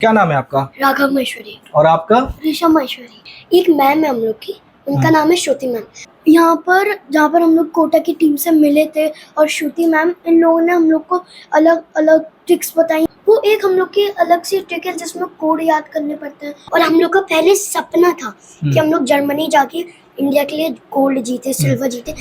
क्या नाम है आपका? राघव महेश्वरी। और आपका? ऋषभ महेश्वरी। एक मैम है हम लोग की, उनका नाम है श्रुति मैम। जहाँ पर हम लोग कोटा की टीम से मिले थे और श्रुति मैम इन लोगों ने हम लोग को अलग अलग ट्रिक्स बताई। वो एक हम लोग की अलग सी ट्रिक है जिसमें कोड याद करने पड़ते हैं। और हम लोग का पहले सपना था कि हम लोग जर्मनी जाके इंडिया के लिए गोल्ड जीते, सिल्वर जीते।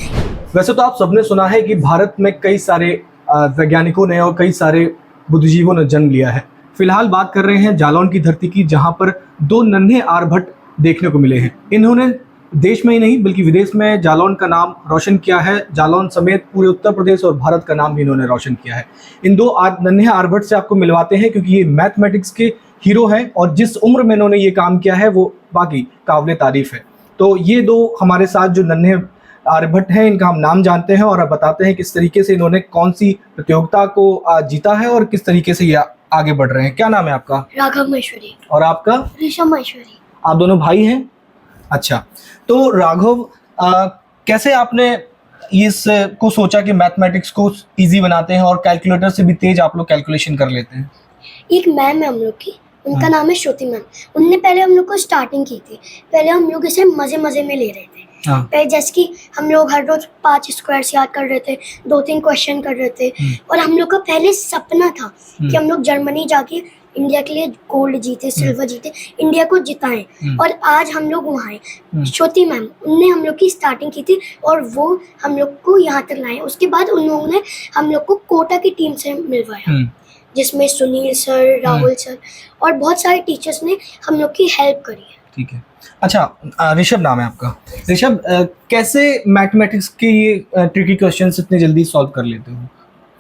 वैसे तो आप सबने सुना है कि भारत में कई सारे वैज्ञानिकों ने और कई सारे बुद्धिजीवों ने जन्म लिया है। फिलहाल बात कर रहे हैं जालौन की धरती की, जहां पर दो नन्हे आर्यभट्ट देखने को मिले हैं। इन्होंने देश में ही नहीं बल्कि विदेश में जालौन का नाम रोशन किया है। जालौन समेत पूरे उत्तर प्रदेश और भारत का नाम भी इन्होंने रोशन किया है। इन दो नन्हे आर्यभट्ट से आपको मिलवाते हैं, क्योंकि ये मैथमेटिक्स के हीरो हैं और जिस उम्र में इन्होंने ये काम किया है वो बाकी काबिल तारीफ है। तो ये दो हमारे साथ जो नन्हे आर्यभट्ट हैं, इनका हम नाम जानते हैं और अब बताते हैं किस तरीके से इन्होंने कौन सी प्रतियोगिता को जीता है और किस तरीके से ये आगे बढ़ रहे हैं। क्या नाम है आपका? राघव महेश्वरी। और आपका? ऋषभ महेश्वरी। आप दोनों भाई हैं? अच्छा, तो राघव, कैसे आपने इस को सोचा कि मैथमेटिक्स को इजी बनाते हैं और कैलकुलेटर से भी तेज आप लोग कैलकुलेशन कर लेते हैं? एक मैम है हम लोग की, उनका नाम है श्रुति मैम। उनने पहले हम लोग को स्टार्टिंग की थी। पहले हम लोग इसे मजे मजे में ले रहे थे। पहले जैसे कि हम लोग हर रोज 5 स्क्वायर्स याद कर रहे थे, 2-3 क्वेश्चन कर रहे थे। और हम लोग का पहले सपना था कि हम लोग जर्मनी जाके इंडिया के लिए गोल्ड जीते, सिल्वर जीते, इंडिया को जिताएं। और आज हम लोग वहाँ हैं। श्रुति मैम, उनने हम लोग की स्टार्टिंग की थी और वो हम लोग को यहाँ तक लाए। उसके बाद उन लोगों ने हम लोग को कोटा की टीम से मिलवाया, जिसमें सुनील सर, राहुल सर और बहुत सारे टीचर्स ने हम लोग की हेल्प करी है। ठीक है। अच्छा, ऋषभ नाम है आपका। ऋषभ, कैसे मैथमेटिक्स के ये ट्रिकी क्वेश्चंस इतने जल्दी सॉल्व कर लेते हो?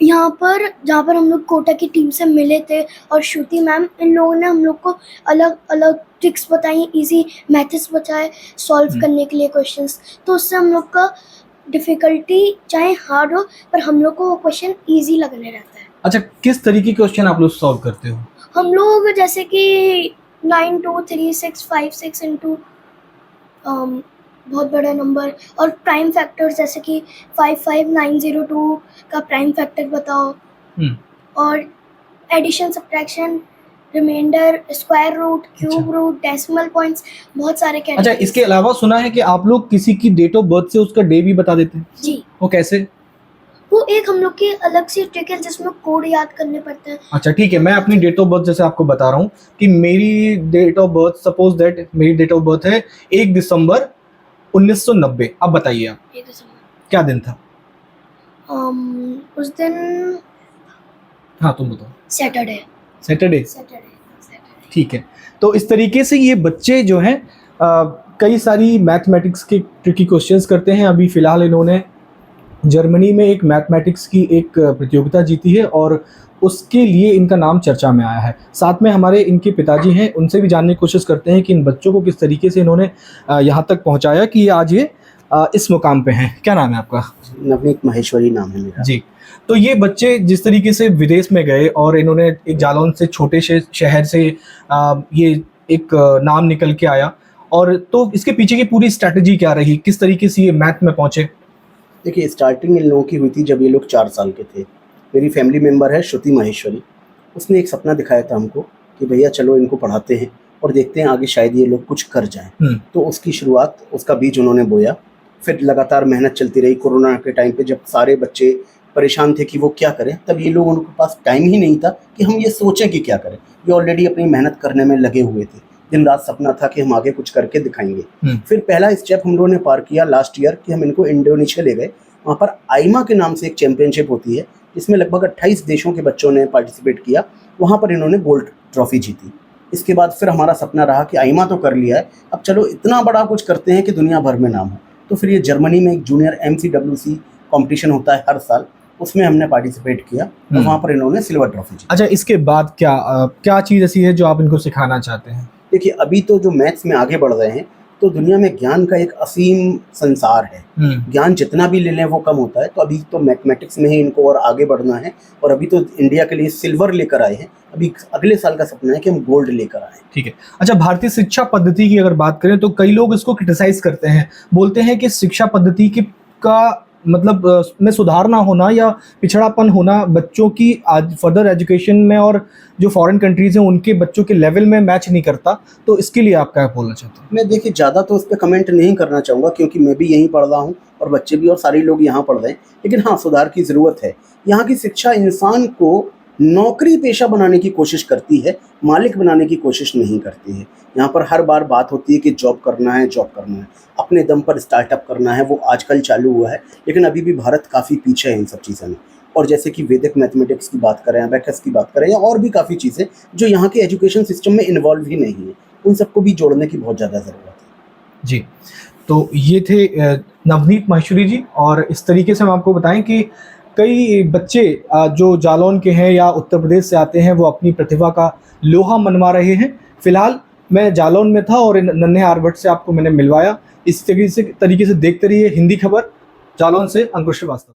जहाँ पर हम लोग कोटा की टीम से मिले थे और श्रुति मैम इन लोगों ने हम लोग को अलग अलग ट्रिक्स बताई, इजी मेथड्स बताए सॉल्व करने के लिए क्वेश्चंस। तो उससे हम लोग का डिफिकल्टी चाहे हार्ड हो पर हम लोग को वो क्वेश्चन इजी लगने रहता है। अच्छा, किस तरीके के क्वेश्चन आप लोग सॉल्व करते हो? हम लोग जैसे कि 9 2 3 6 5 6 इंटू बहुत बड़ा नंबर और प्राइम फैक्टर्स जैसे कि 55902 का प्राइम फैक्टर बताओ। और addition, subtraction, remainder, square root, cube root, decimal points, बहुत सारे कैटेगरी। अच्छा, इसके अलावा सुना है कि आप लोग किसी की डेट ऑफ बर्थ से उसका डे भी बता देते हैं? जी। वो कैसे? वो एक हम लोग की अलग सी ट्रिक है जिसमें कोड याद करने पड़ते हैं। अच्छा, ठीक है। मैं अपनी डेट ऑफ बर्थ जैसे आपको बता रहा हूँ कि मेरी date of birth, suppose that मेरी डेट ऑफ बर्थ है 1 दिसंबर 1990। अब बताइए आप 1 दिसंबर क्या दिन था? उस दिन हाँ, तुम बताओ। सैटरडे। सैटरडे। ठीक है। तो इस तरीके से ये बच्चे जो हैं कई सारी मैथमेटिक्स के ट्रिकी क्वेश्चंस करते हैं। अभी फ़िलहाल इन्होंने जर्मनी में एक मैथमेटिक्स की एक प्रतियोगिता जीती है और उसके लिए इनका नाम चर्चा में आया है। साथ में हमारे इनके पिताजी हैं, उनसे भी जानने की कोशिश करते हैं कि इन बच्चों को किस तरीके से इन्होंने यहाँ तक पहुँचाया कि आज ये इस मुकाम पे हैं। क्या नाम है आपका? नवनीत महेश्वरी नाम है मेरा। जी। तो ये बच्चे जिस तरीके से विदेश में गए और इन्होंने एक जालौन से छोटे से शहर से ये एक नाम निकल के आया, और तो इसके पीछे की पूरी स्ट्रैटेजी क्या रही, किस तरीके से ये मैथ में पहुंचे? देखिए, स्टार्टिंग इन लोगों की हुई थी जब ये लोग 4 साल के थे। मेरी फैमिली मेम्बर है श्रुति महेश्वरी, उसने एक सपना दिखाया था हमको कि भैया चलो इनको पढ़ाते हैं और देखते हैं आगे शायद ये लोग कुछ कर जाएं। तो उसकी शुरुआत, उसका बीज उन्होंने बोया। फिर लगातार मेहनत चलती रही। कोरोना के टाइम पे जब सारे बच्चे परेशान थे कि वो क्या करें, तब ये लोगों के पास टाइम ही नहीं था कि हम ये सोचें कि क्या करें। ये ऑलरेडी अपनी मेहनत करने में लगे हुए थे। दिन रात सपना था कि हम आगे कुछ करके दिखाएंगे। फिर पहला स्टेप हम लोगों ने पार किया लास्ट ईयर कि हम इनको इंडोनेशिया ले गए। वहाँ पर आइमा के नाम से एक चैंपियनशिप होती है जिसमें लगभग 28 देशों के बच्चों ने पार्टिसिपेट किया। वहाँ पर इन्होंने गोल्ड ट्रॉफी जीती। इसके बाद फिर हमारा सपना रहा कि आइमा तो कर लिया है, अब चलो इतना बड़ा कुछ करते हैं कि दुनिया भर में नाम हो। तो फिर ये जर्मनी में एक जूनियर MCWC कॉम्पिटिशन होता है हर साल, उसमें हमने पार्टिसिपेट किया और वहाँ पर इन्होंने सिल्वर ट्रॉफी जीती। अच्छा, इसके बाद क्या चीज़ ऐसी है जो आप इनको सिखाना चाहते हैं? देखिए, अभी तो जो मैथ्स में आगे बढ़ रहे हैं तो दुनिया में ज्ञान का एक असीम संसार है। ज्ञान जितना भी ले लें वो कम होता है। तो अभी तो मैथमेटिक्स में ही इनको और आगे बढ़ना है और अभी तो इंडिया के लिए सिल्वर लेकर आए हैं। अभी अगले साल का सपना है कि हम गोल्ड लेकर आए। ठीक है। अच्छा, भारतीय शिक्षा पद्धति की अगर बात करें तो कई लोग इसको क्रिटिसाइज करते हैं, बोलते हैं कि शिक्षा पद्धति का मतलब में सुधार ना होना या पिछड़ापन होना बच्चों की आज फर्दर एजुकेशन में और जो फॉरेन कंट्रीज़ हैं उनके बच्चों के लेवल में मैच नहीं करता, तो इसके लिए आप क्या बोलना चाहते हैं? मैं देखिए ज़्यादा तो उस पर कमेंट नहीं करना चाहूँगा क्योंकि मैं भी यहीं पढ़ रहा हूँ और बच्चे भी और सारे लोग यहाँ पढ़ रहे हैं। लेकिन हाँ, सुधार की ज़रूरत है। यहाँ की शिक्षा इंसान को नौकरी पेशा बनाने की कोशिश करती है, मालिक बनाने की कोशिश नहीं करती है। यहाँ पर हर बार बात होती है कि जॉब करना है, जॉब करना है, अपने दम पर स्टार्टअप करना है, वो आजकल चालू हुआ है। लेकिन अभी भी भारत काफ़ी पीछे है इन सब चीज़ों में। और जैसे कि वैदिक मैथमेटिक्स की बात करें, अबैकस की बात करें या और भी काफ़ी चीज़ें जो यहाँ के एजुकेशन सिस्टम में इन्वॉल्व ही नहीं है, उन सबको भी जोड़ने की बहुत ज़्यादा ज़रूरत है। जी, तो ये थे नवनीत माहेश्वरी जी, और इस तरीके से हम आपको बताएं कि कई बच्चे जो जालौन के हैं या उत्तर प्रदेश से आते हैं वो अपनी प्रतिभा का लोहा मनवा रहे हैं। फिलहाल मैं जालौन में था और इन नन्हे आर्यभट्ट से आपको मैंने मिलवाया। इस तरीके से देखते रहिए हिंदी खबर। जालौन से अंकुश श्रीवास्तव।